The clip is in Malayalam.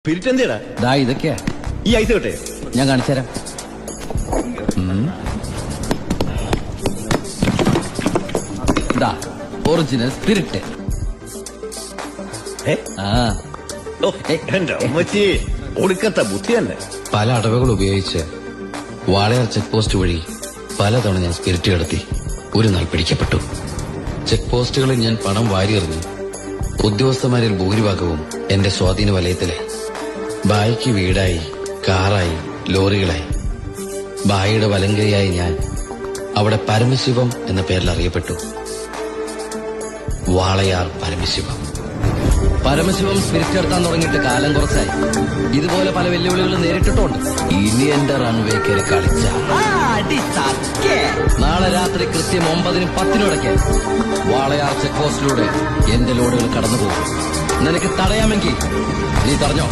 പിരിച്ചെന്തിയടാ ദാ ഇതൊക്കെയാ ഈ ഐസ് കേട്ടെ ഞാൻ കാണിച്ചുതരാം. ദാ ഒറിജിനൽ സ്പിരിറ്റ്. എന്റെ അമ്മച്ചി ഒടുക്കത്തെ ബുദ്ധി തന്നെ. പല അടവുകൾ ഉപയോഗിച്ച് വാളയാർ ചെക്ക് പോസ്റ്റ് വഴി പലതവണ ഞാൻ സ്പിരിറ്റ് കടത്തി. ഒരു നാൾ പിടിക്കപ്പെട്ടു. ചെക്ക് പോസ്റ്റുകളിൽ ഞാൻ പണം വാരിയെറിഞ്ഞു. ഉദ്യോഗസ്ഥന്മാരിൽ ഭൂരിഭാഗവും എന്റെ സ്വാധീന വലയത്തിലായി. ബായിക്ക് വീടായി, കാറായി, ലോറികളായി. ബായിയുടെ വലങ്കയായി ഞാൻ അവിടെ പരമശിവം എന്ന പേരിൽ അറിയപ്പെട്ടു. വാളയാർ പരമശിവം. പരമശിവം സ്പിരിറ്റ് എടുത്താൻ തുടങ്ങിയിട്ട് കാലം കുറച്ചായി. ഇതുപോലെ പല വെല്ലുവിളികളും നേരിട്ടിട്ടുണ്ട്. ഇനി എന്റെ റൺവേ കയറി കളിച്ച നാളെ രാത്രി കൃത്യം 9-നും 10-നും ഇടയ്ക്ക് വാളയാർ ചെക്ക് പോസ്റ്റിലൂടെ എന്റെ ലോഡുകൾ കടന്നുപോകും. നിനക്ക് തടയാമെങ്കിൽ നീ തടഞ്ഞോ.